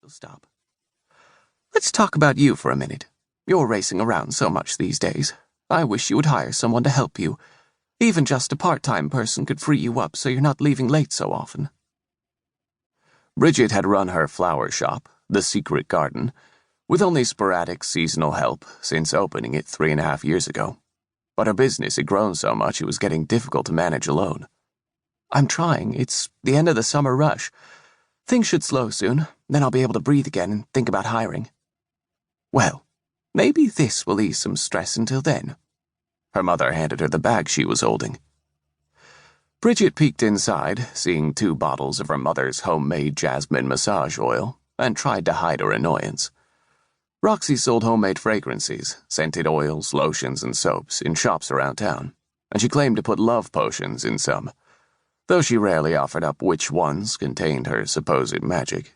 Stop. Let's talk about you for a minute. You're racing around so much these days. I wish you would hire someone to help you. Even just a part-time person could free you up so you're not leaving late so often. Bridgette had run her flower shop, The Secret Garden, with only sporadic seasonal help since opening it 3.5 years ago. But her business had grown so much it was getting difficult to manage alone. I'm trying. It's the end of the summer rush. Things should slow soon, then I'll be able to breathe again and think about hiring. Well, maybe this will ease some stress until then. Her mother handed her the bag she was holding. Bridgette peeked inside, seeing 2 bottles of her mother's homemade jasmine massage oil, and tried to hide her annoyance. Roxy sold homemade fragrances, scented oils, lotions, and soaps in shops around town, and she claimed to put love potions in some, though she rarely offered up which ones contained her supposed magic.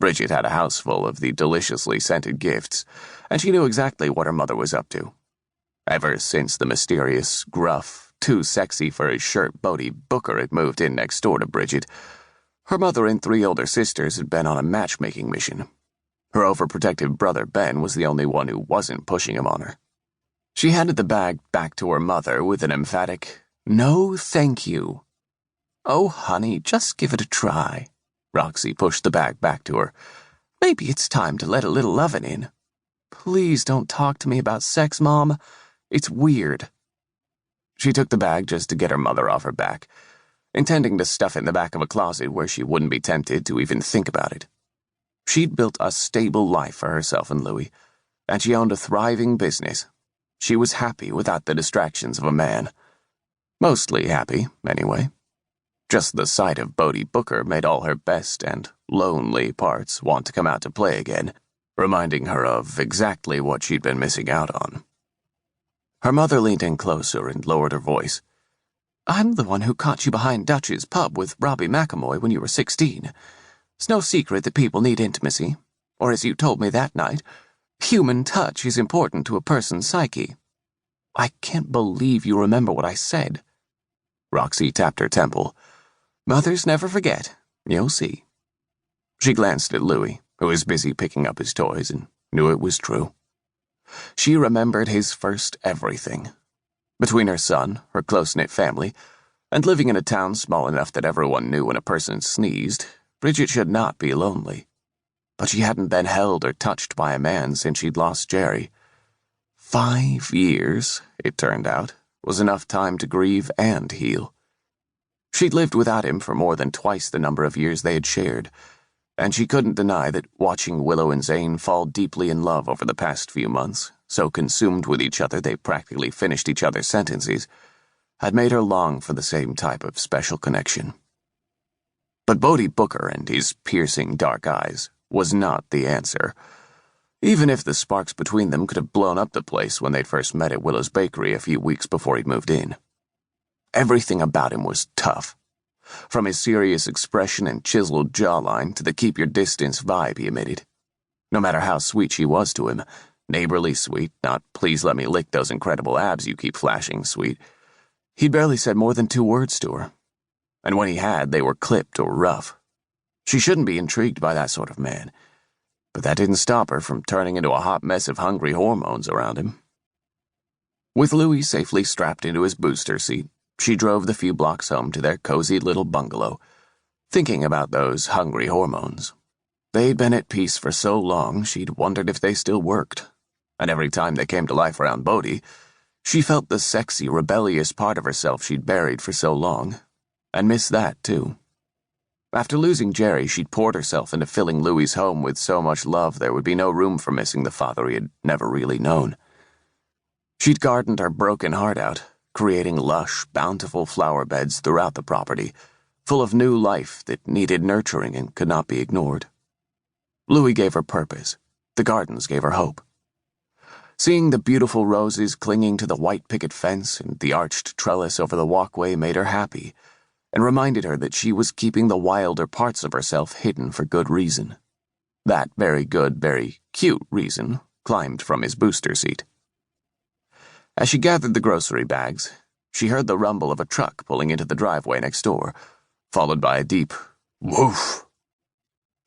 Bridgette had a house full of the deliciously scented gifts, and she knew exactly what her mother was up to. Ever since the mysterious, gruff, too sexy for his shirt Bodhi Booker had moved in next door to Bridgette, her mother and 3 older sisters had been on a matchmaking mission. Her overprotective brother Ben was the only one who wasn't pushing him on her. She handed the bag back to her mother with an emphatic, "No, thank you." "Oh, honey, just give it a try." Roxy pushed the bag back to her. "Maybe it's time to let a little lovin' in." "Please don't talk to me about sex, Mom. It's weird." She took the bag just to get her mother off her back, intending to stuff it in the back of a closet where she wouldn't be tempted to even think about it. She'd built a stable life for herself and Louie, and she owned a thriving business. She was happy without the distractions of a man. Mostly happy, anyway. Just the sight of Bodhi Booker made all her best and lonely parts want to come out to play again, reminding her of exactly what she'd been missing out on. Her mother leaned in closer and lowered her voice. "I'm the one who caught you behind Dutch's pub with Robbie McElmoy when you were 16. It's no secret that people need intimacy, or as you told me that night, human touch is important to a person's psyche. I can't believe you remember what I said." Roxy tapped her temple. "Mothers never forget. You'll see." She glanced at Louie, who was busy picking up his toys, and knew it was true. She remembered his first everything. Between her son, her close-knit family, and living in a town small enough that everyone knew when a person sneezed, Bridgette should not be lonely. But she hadn't been held or touched by a man since she'd lost Jerry. 5 years, it turned out, was enough time to grieve and heal. She'd lived without him for more than twice the number of years they had shared, and she couldn't deny that watching Willow and Zane fall deeply in love over the past few months, so consumed with each other they practically finished each other's sentences, had made her long for the same type of special connection. But Bodhi Booker and his piercing dark eyes was not the answer, even if the sparks between them could have blown up the place when they'd first met at Willow's Bakery a few weeks before he'd moved in. Everything about him was tough, from his serious expression and chiseled jawline to the keep-your-distance vibe he emitted. No matter how sweet she was to him, neighborly sweet, not "please let me lick those incredible abs you keep flashing" sweet, he'd barely said more than 2 words to her. And when he had, they were clipped or rough. She shouldn't be intrigued by that sort of man, but that didn't stop her from turning into a hot mess of hungry hormones around him. With Louie safely strapped into his booster seat, she drove the few blocks home to their cozy little bungalow, thinking about those hungry hormones. They'd been at peace for so long she'd wondered if they still worked, and every time they came to life around Bodhi, she felt the sexy, rebellious part of herself she'd buried for so long, and missed that, too. After losing Jerry, she'd poured herself into filling Louie's home with so much love there would be no room for missing the father he had never really known. She'd gardened her broken heart out, creating lush, bountiful flower beds throughout the property, full of new life that needed nurturing and could not be ignored. Louie gave her purpose. The gardens gave her hope. Seeing the beautiful roses clinging to the white picket fence and the arched trellis over the walkway made her happy, and reminded her that she was keeping the wilder parts of herself hidden for good reason. That very good, very cute reason climbed from his booster seat. As she gathered the grocery bags, she heard the rumble of a truck pulling into the driveway next door, followed by a deep woof.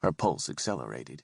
Her pulse accelerated.